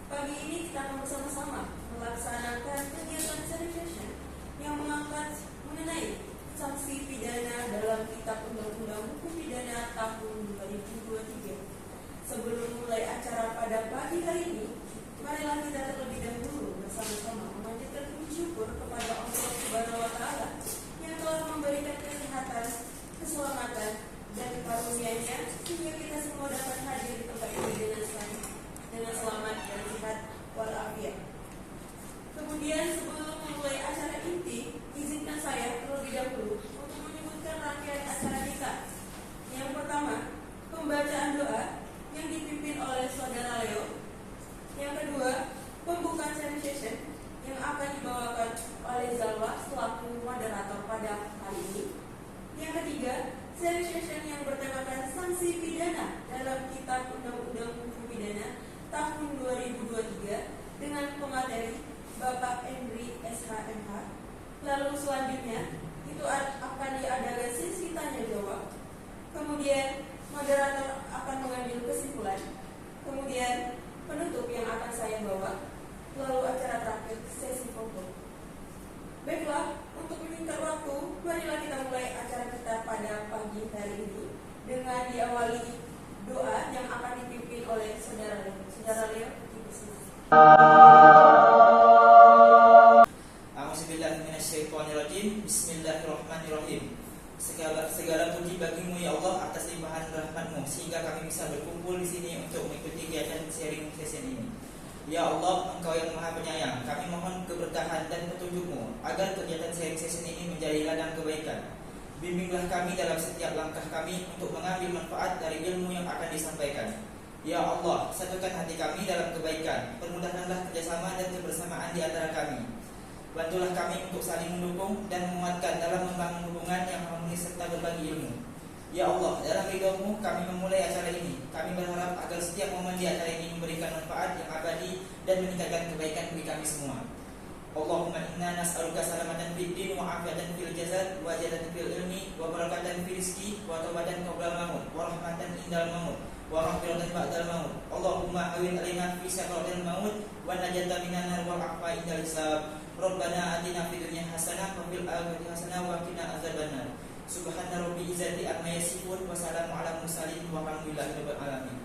Pagi ini kita akan bersama-sama melaksanakan kegiatan study session yang mengangkat mengenai sanksi pidana dalam Kitab Undang-Undang Hukum Pidana tahun 2023. Sebelum mulai acara pada pagi hari ini, marilah kita terlebih dahulu bersama-sama memanjatkan puji syukur kepada Allah Subhanahu wa Ta'ala yang telah memberikan kesehatan, keselamatan, dan karunia-Nya sehingga kita semua dapat hadir di tempat ini dengan selamat dan sehat walafiat. Kemudian sebelum memulai acara inti, izinkan saya terlebih dahulu untuk menyebutkan rangkaian acara kita. Yang pertama, pembacaan doa yang dipimpin oleh Saudara Leo. Yang kedua, pembukaan sharing session yang akan dibawakan oleh Zalwa selaku moderator pada kali ini. Yang ketiga, sharing session yang bertemakan sanksi pidana dalam Kitab Undang-Undang Hukum Pidana tahun 2023 dengan pemateri Bapak Henry SHMH. Lalu selanjutnya itu akan diadakan sesi tanya jawab. Kemudian moderator akan mengambil kesimpulan. Kemudian penutup yang akan saya bawa. Lalu acara terakhir sesi foto. Baiklah, untuk menyingkat waktu, marilah kita mulai acara kita pada pagi hari ini dengan diawali doa yang akan dipimpin oleh Saudara Leo. Saudara Leo, dipersilakan. A'udzubillahiminasyaitonirrajim. Bismillahirrahmanirrahim. Segala puji bagimu ya Allah atas limpahan rahmat-Mu sehingga kami bisa berkumpul di sini untuk mengikuti kegiatan sharing session ini. Ya Allah, Engkau yang Maha Penyayang, kami mohon keberkahan dan petunjuk-Mu agar kegiatan sharing session ini menjadi ladang kebaikan. Bimbinglah kami dalam setiap langkah kami untuk mengambil manfaat dari ilmu yang akan disampaikan. Ya Allah, satukan hati kami dalam kebaikan. Permudahkanlah kerjasama dan kebersamaan di antara kami. Bantulah kami untuk saling mendukung dan menguatkan dalam membangun hubungan yang harmonis serta berbagi ilmu. Ya Allah, dalam ridho-Mu kami memulai acara ini. Kami berharap agar setiap momen di acara ini memberikan manfaat yang abadi dan meningkatkan kebaikan bagi kami semua. Allahumma inna nas'aluka salamatan fid din wa afiatan fil jasad wa ziyadatan fil ilmi wa barakatan fil rizqi wa taubatan qabla maut wa rahmatan indal maut wa maghfiratan ba'dal maut. Allahumma awin alaina fi sakaratil maut wa najata minan nar wa afa indal hisab. Rabbana atina fid dunya hasanah wa fil akhirati hasanah wa qina azabannar. Subhana rabbil izzati amma yasifun wa salamun ala mursalin walhamdulillahi rabbil alamin.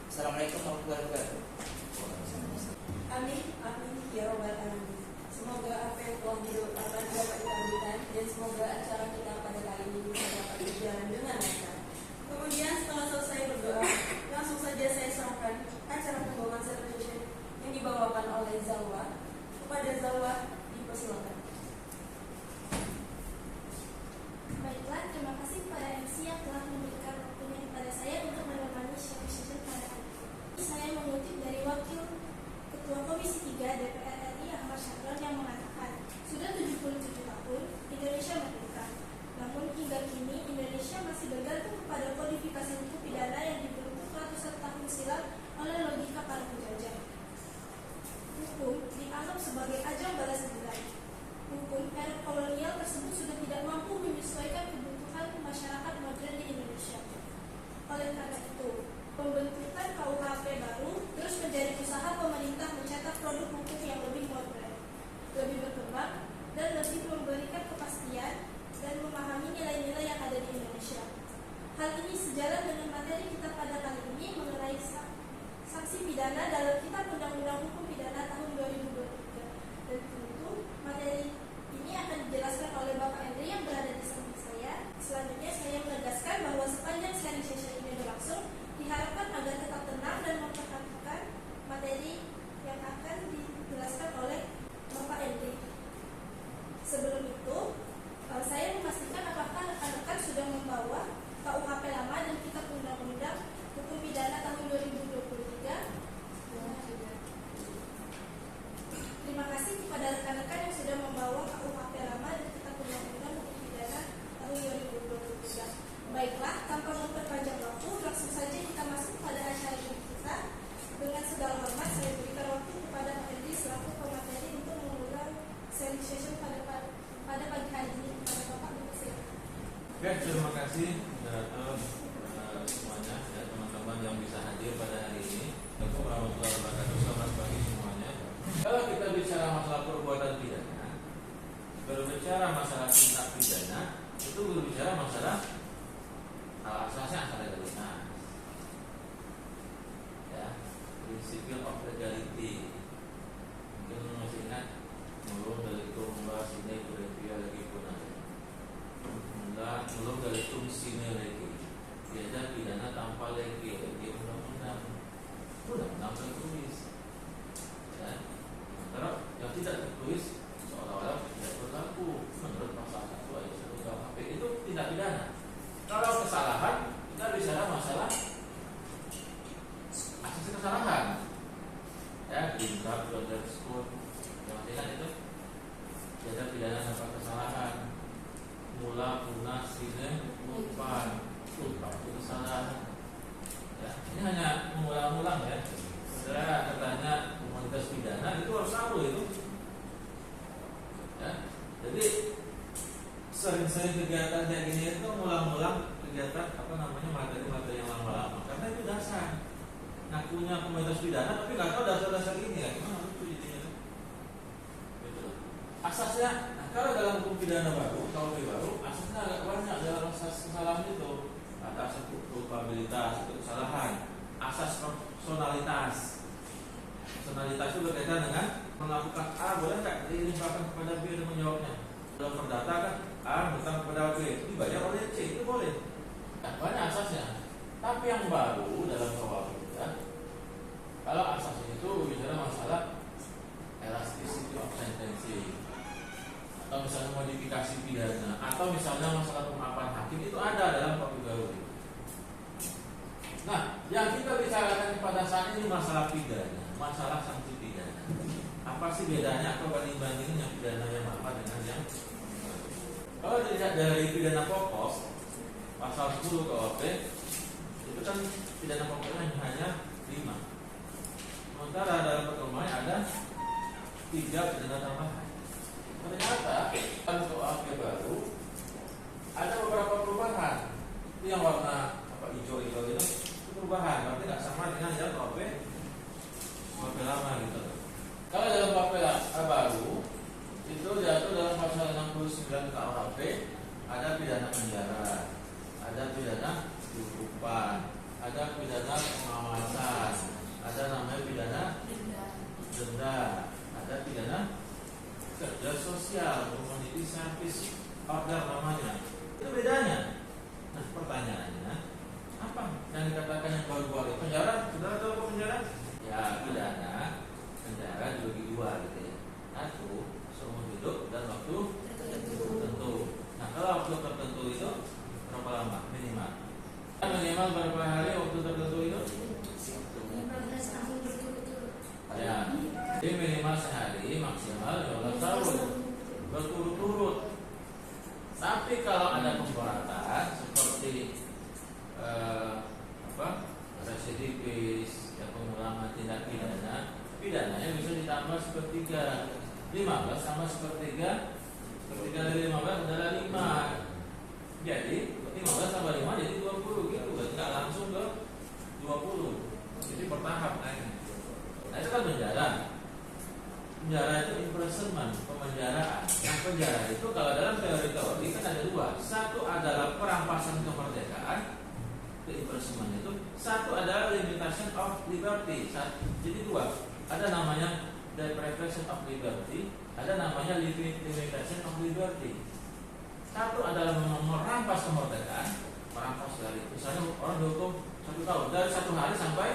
Assalamualaikum warahmatullahi wabarakatuh. Amin, amin, ya Rabbal Alamin. Semoga apa yang telah didoakan dapat dikabulkan dan semoga acara kita pada kali ini bisa dapat berjalan dengan lancar. Kemudian setelah selesai berdoa, langsung saja saya serahkan acara pembawaan celebration yang dibawakan oleh Zalwa. Kepada Zalwa, dipersilakan. Baiklah, terima kasih kepada MC yang telah memberikan waktunya kepada saya untuk menemani sharing session pada hari ini. Saya mengutip dari Wakil Ketua Komisi 3 DPR RI Ahmad Syahron yang mengatakan, sudah 77 tahun Indonesia merdeka. Namun hingga kini Indonesia masih bergantung kepada kodifikasi hukum pidana yang dibentuk ratusan tahun silam oleh logika para penjajah. Hukum dianggap sebagai ajang balas dendam. Hukum era kolonial tersebut sudah tidak mampu menyesuaikan kebutuhan masyarakat modern di Indonesia. Oleh karena itu, pembentukan KUHP baru terus menjadi usaha pemerintah mencetak produk hukum yang lebih modern, lebih berkembang, dan lebih memberikan kepastian dan memahami nilai-nilai yang ada di Indonesia. Hal ini sejalan dengan materi kita pada kali ini mengenai sanksi pidana dalam Kitab Undang-Undang Hukum Pidana tahun 2023. Dan tentu materi ini akan dijelaskan oleh Bapak Henry yang berada di samping saya. Selanjutnya saya menegaskan bahwa sepanjang sharing session ini berlangsung, diharapkan agar tetap tenang dan memperhatikan materi yang akan dijelaskan oleh Bapak Henry. Sebelum itu, saya memastikan apakah rekan-rekan sudah membawa KUHP lama dan Kitab Undang-Undang Hukum Pidana tahun 2023. berbicara masalah tindak pidana itu berbicara masalah asasnya asal legalitas, ya, principle of legality. Mungkin masih ingat mulung delictum sine curentia legi punare, mulung delictum sine legi, tiada pidana tanpa legi undang-undang tertulis. Ya. Sementara yang tidak tertulis seolah-olah tidak berlaku menurut pasal 1 ayat 1 KUHP itu tindak pidana. Kalau kesalahan, kita bicara masalah asas kesalahan. Ya, indra, blunder, skut, yang ingat itu tindak pidana tanpa kesalahan. Mula, punah, sine, lupa itu kesalahan. Ya, ini hanya mengulang-ulang ya. Saudara katanya komunitas pidana itu harus tahu itu. Ya, jadi sering-sering kegiatan kayak gini itu ngulang-ngulang kegiatan materi-materi yang lama-lama karena itu dasar. Nah, punya komunitas pidana tapi nggak tahu dasar-dasar ini ya gimana itu jadinya gitu. Asasnya, nah kalau dalam hukum pidana baru, KUHP baru, asasnya agak banyak dalam asas kesalahan itu. Ada asas probabilitas itu kesalahan, asas personalitas. Personalitas itu berkaitan dengan melakukan A boleh nggak dilimpahkan kepada B dan menjawabnya. Dalam perdata kan A bertang kepada B dibayar oleh C itu boleh. Nah, banyak asasnya. Tapi yang baru dalam KUHP ya, kalau asasnya itu bicara masalah elasticity of sentencing, atau misalnya modifikasi pidana, atau misalnya masalah pemaafan hakim itu ada dalam KUHP baru. Nah, yang kita bicarakan pada saat ini masalah pidana, masalah sanksi pidana. Apa sih bedanya atau banding-bandingin yang pidana yang lama dengan yang kalau dilihat dari pidana pokok pasal 10 KUHP itu kan pidana pokoknya hanya 5. Sementara dalam perkembangan ada 3 pidana tambahan. Ternyata dalam KUHP baru ada beberapa perubahan. Itu yang warna hijau itu perubahan, berarti tidak sama dengan yang KUHP lama gitu. Kalau dalam KUHP baru itu diatur dalam pasal 69 KUHP ada pidana penjara, ada pidana hukuman, ada pidana pengawasan, ada namanya pidana denda, ada pidana kerja sosial, community service order namanya. Itu bedanya. Nah, pertanyaannya apa yang dikatakan yang baru-baru penjara? Sudah tahu apa penjara? Ya, pidana penjara dibagi 2 gitu ya. Satu seumur hidup dan waktu tertentu. Nah, kalau waktu tertentu itu berapa lama minimal? Minimal berapa hari waktu tertentu itu? 15 tahun berturut-turut. Ya, jadi minimal sehari, maksimal 15 tahun berturut-turut. Tapi kalau ada pemberatan seperti residivis, ya, pengulangan tindak pidana, pidananya bisa ditambah sepertiga. 15 sama sepertiga dari 15 adalah 5. Jadi 15 tambah 5 jadi 20 gitu. Tidak langsung ke 20. Jadi bertahap naik. Nah, itu kan penjara. Penjara itu imprisonment, pemenjaraan. Nah, penjara itu kalau dalam teori kan ada 2. Satu adalah perampasan kemerdekaan, imprisonment itu. Satu adalah limitation of liberty. Jadi 2. Ada namanya deprivation of liberty, ada namanya limitation of liberty. Satu adalah merampas kemerdekaan, merampas dari misalnya orang dihukum 1 tahun dari 1 hari sampai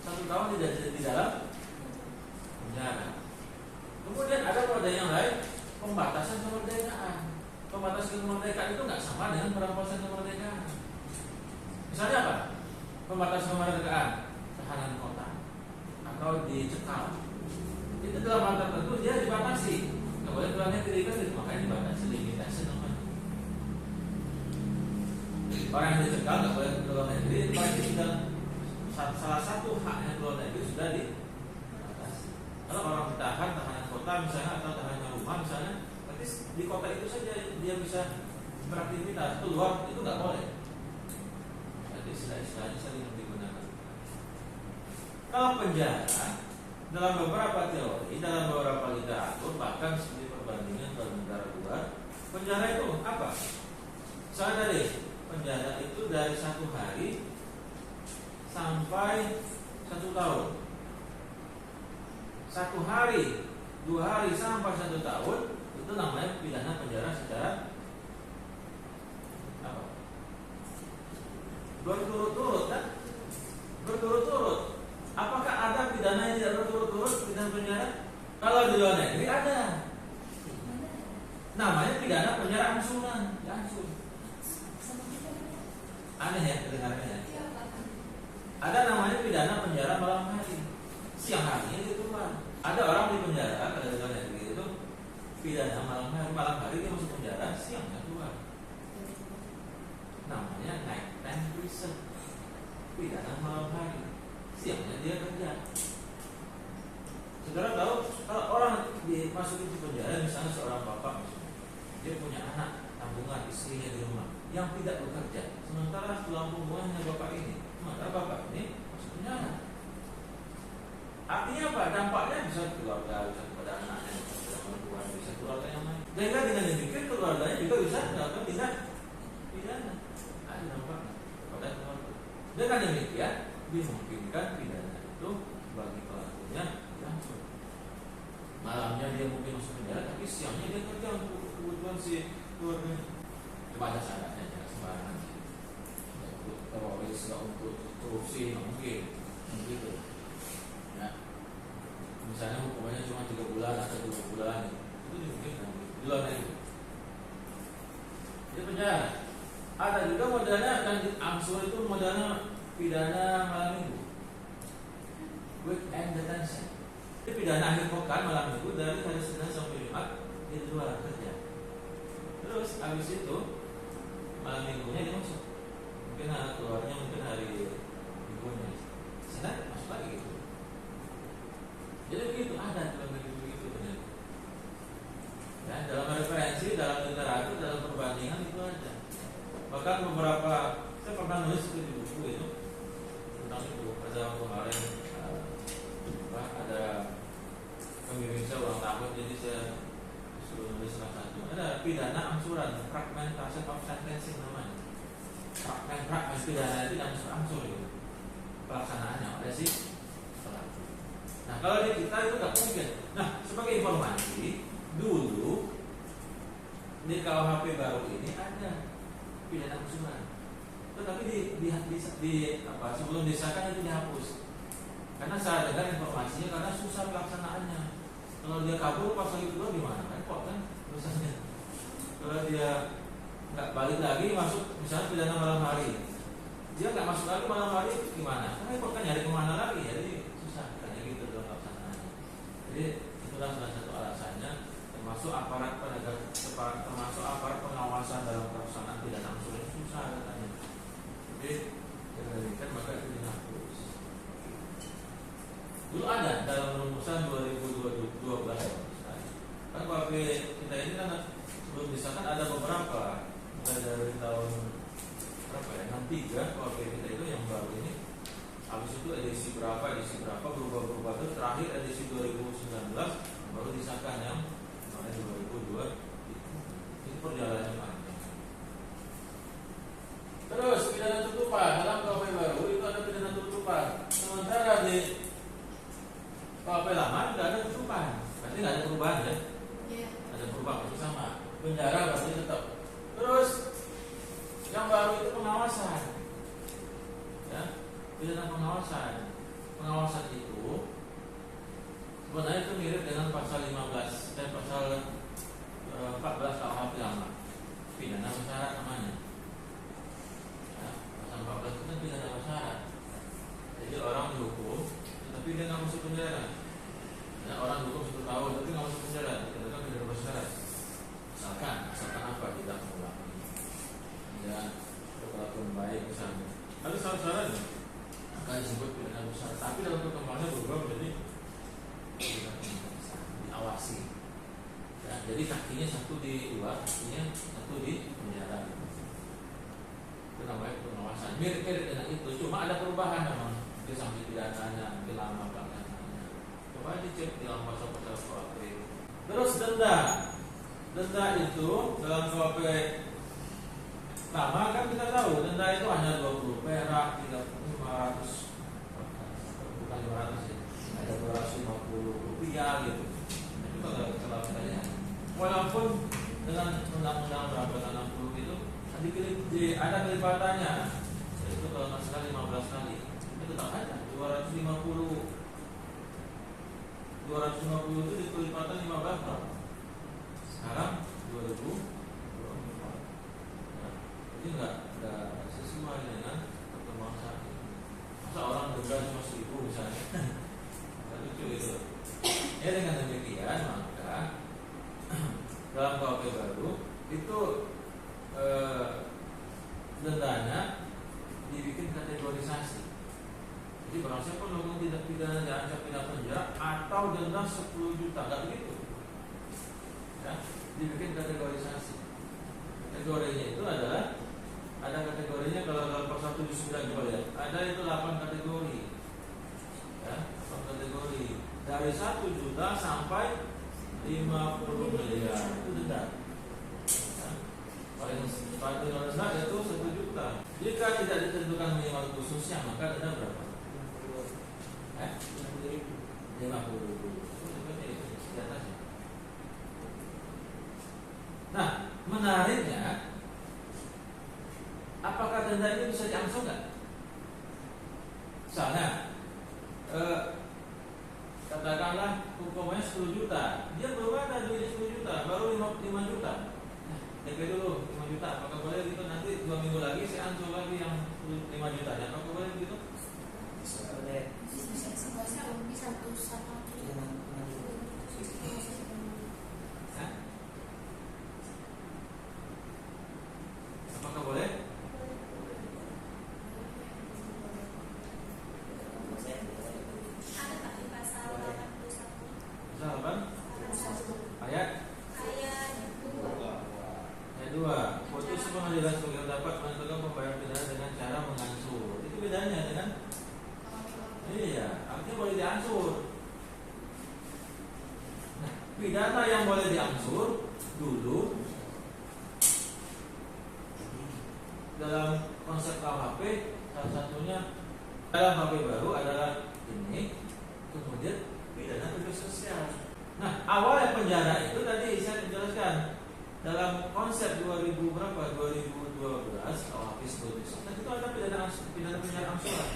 1 tahun di dalam penjara. Kemudian ada pada yang lain pembatasan kemerdekaan. Pembatasan kemerdekaan itu nggak sama dengan perampasan kemerdekaan. Misalnya apa? Pembatasan kemerdekaan, tahanan kota atau dicekal. Itu dalam hal tertentu dia dibatasi. Nggak boleh keluar negeri kan, makanya dibatasi limitasi namanya. Orang yang dicekal nggak boleh keluar negeri, berarti sudah salah satu haknya keluar negeri sudah dibatasi. Kalau orang ditahan tahanan kota misalnya atau tahanan rumah misalnya, berarti di kota itu saja dia bisa beraktivitas. Keluar itu nggak boleh. Jadi istilah-istilahnya sering digunakan. Kalau penjara dalam beberapa teori, dalam beberapa literatur, bahkan studi perbandingan dalam negara luar Penjara itu apa? Saya tadi penjara itu dari 1 hari sampai 1 tahun. 1 hari, 2 hari sampai 1 tahun itu namanya pidana penjara secara apa? Berturut-turut kan? Berturut-turut. Apakah ada pidana yang tidak berturut-turut, pidana penjara? Kalau di luar negeri ada. Namanya pidana penjara angsuran, diangsur. Aneh ya kedengarannya. Ada namanya pidana penjara malam hari. Siang harinya dia keluar. Ada orang di penjara kalau di luar negeri itu pidana malam hari dia masuk penjara, siangnya keluar. Namanya night time prison. Pidana malam hari. Siangnya dia kerja. Saudara tahu kalau orang dimasukin di penjara, misalnya seorang bapak misalnya, dia punya anak tanggungan istrinya di rumah yang tidak bekerja, sementara tulang punggungnya bapak ini, maka bapak ini masuk penjara. Artinya apa? Dampaknya bisa keluarga, bisa kepada anaknya, bisa kepada perempuan, bisa keluarga yang lain. Sehingga dengan demikian keluarganya juga bisa melakukan tindak pidana. Ada dampaknya kepada keluarga. Dengan demikian dimungkinkan pidana itu bagi pelakunya langsung. Malamnya dia mungkin masuk penjara, tapi siangnya dia kerja untuk kebutuhan si keluarganya. Cuma ada syaratnya, jangan sembarangan. Untuk teroris, nggak untuk korupsi, nggak mungkin. Begitu. Ya. Misalnya hukumannya cuma 3 bulan atau 2 bulan, itu dimungkinkan. Di luar negeri. Di penjara. Ada juga modelnya kan angsur itu modelnya pidana malam minggu, weekend detention. Ini pidana akhir pekan malam minggu dari hari Senin sampai Jumat dia di luar kerja. Terus habis itu malam minggunya dia masuk. Mungkin keluarnya mungkin hari minggunya. Senin masuk lagi gitu. Jadi begitu ada dalam begitu benar. Ya, dalam referensi, dalam literatur, dalam perbandingan itu ada. Bahkan beberapa saya pernah nulis di buku itu tentang itu. Ada kemarin ada pembimbing saya ulang tahun, jadi saya suruh nulis salah satu. Ada pidana angsuran, fragmentation of sentencing namanya. Fragment pidana itu yang angsur itu. Pelaksanaannya ada sih. Nah kalau di kita itu nggak mungkin. Nah sebagai informasi dulu di KUHP baru ini ada pidana angsuran. Tetapi sebelum disahkan itu dihapus. Karena saya dengar informasinya karena susah pelaksanaannya. Kalau dia kabur pas lagi keluar gimana? Repot kan urusannya. Kalau dia nggak balik lagi masuk misalnya pidana malam hari, dia nggak masuk lagi malam hari gimana? Kan repot kan nyari kemana lagi? Jadi susah kayak gitu dalam pelaksanaannya. Jadi itulah salah satu alasannya, termasuk aparat pengawasan dalam pelaksanaan pidana angsuran susah katanya. Jadi demikian maka itu dihapus. Dulu ada dalam rumusan 2012 kan KUHP kita ini kan sebelum disahkan ada beberapa, mulai dari tahun berapa ya, 63 KUHP kita itu yang baru ini. Habis itu edisi berapa berubah-berubah terus, terakhir edisi 2019 baru disahkan yang tahun 2002. Itu perjalanannya panjang. Terus pidana tutupan dalam KUHP baru itu ada pidana tutupan. Sementara di KUHP lama tidak ada tutupan, berarti nggak ada perubahan ya? Iya. Ada perubahan itu sama. Penjara berarti tetap. Terus yang baru itu pengawasan, ya, pidana pengawasan. Pengawasan itu sebenarnya itu mirip dengan pasal 15 dan pasal 14 KUHP lama, pidana bersyarat namanya. Ya, pasal 14 itu kan pidana bersyarat. Jadi orang dihukum, tapi dia nggak masuk penjara. Ya, orang dihukum 1 tahun, tapi nggak masuk penjara. Itu kan pidana bersyarat. Misalkan apa tidak mengulangi, ya, berkelakuan baik misalnya. Ada syarat-syarat akan disebut pidana bersyarat. Tapi dalam perkembangannya berubah menjadi diawasi. Ya, jadi kakinya satu di luar, kakinya satu di penjara. Itu namanya pengawasan. Mirip-mirip dengan itu, cuma ada perubahan memang. Mungkin sanksi pidananya, mungkin lama pelaksanaannya. Coba dicek di dalam pasal-pasal KUHP. Terus denda denda itu dalam KUHP lama kan kita tahu denda itu hanya 20 perak, 500, bukan 500 ya, ada 250 rupiah gitu. Itu kalau kita lihat, walaupun dengan undang-undang berapa 60 itu ada kelipatannya, itu kalau nggak salah 15 kali, itu tetap ada 250 itu dikelipatan 15 kali. Sekarang 2024, jadi nggak sesuai dengan perkembangan saat ini. Masa orang denda cuma 1.000 misalnya, nggak lucu itu. Ya dengan demikian maka dalam KUHP baru itu dendanya dibikin kategorisasi. Jadi barang siapa melakukan tindak pidana diancam pidana penjara atau denda 10 juta, nggak begitu? Ya, dibikin kategorisasi. Kategorinya itu adalah ada kategorinya kalau dalam pasal 79 coba lihat, ada itu 8 kategori. Ya, 8 kategori dari 1 juta sampai 50 miliar itu denda. Ya, paling rendah itu 1 juta. Jika tidak ditentukan minimal khususnya maka denda berapa? 50.000. Nah, menariknya, apakah denda ini bisa diangsur nggak? Misalnya, katakanlah hukumannya 10 juta, dia belum ada duitnya 10 juta, baru 5 juta. Nah, DP dulu 5 juta, apakah boleh gitu? Nanti 2 minggu lagi saya angsur lagi yang 5 juta, apakah boleh gitu? Apakah boleh? Ada tak di pasal 81? Pasal apa? Ayat 2. Putus pengadilan sebagai dapat menentukan pembayar pidana dengan cara mengangsur. Itu bedanya dengan iya, artinya boleh diangsur. Nah, pidana yang boleh diangsur dulu dalam konsep KUHP salah satunya dalam KUHP baru adalah ini, kemudian pidana kerja sosial. Nah, awalnya penjara itu tadi saya jelaskan dalam konsep 2000 berapa? 2012 KUHP sebutnya itu ada pidana penjara angsuran.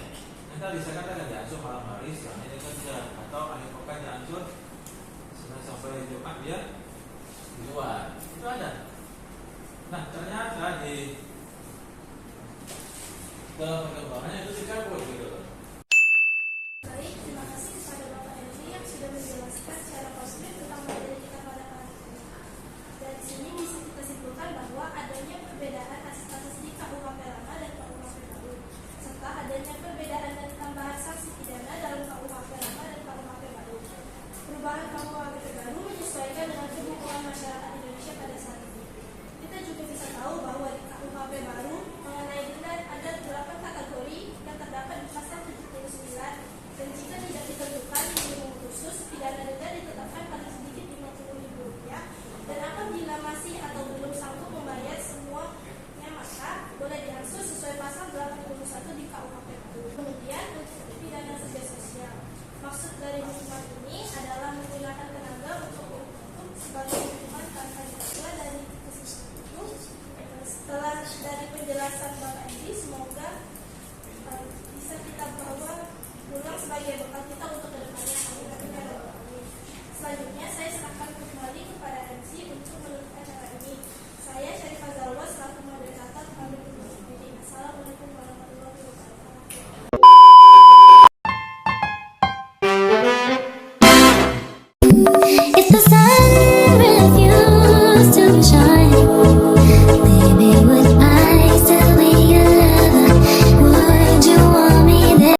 Yang tadi saya katakan diangsur malam hari, siangnya dia kerja, atau akhir pekan diangsur Senin sampai Jumat dia di luar. Itu ada. Nah, ternyata di dalam perkembangannya itu dicabut gitu loh. Baik, terima kasih kepada Bapak Henry yang sudah menjelaskan secara positif tentang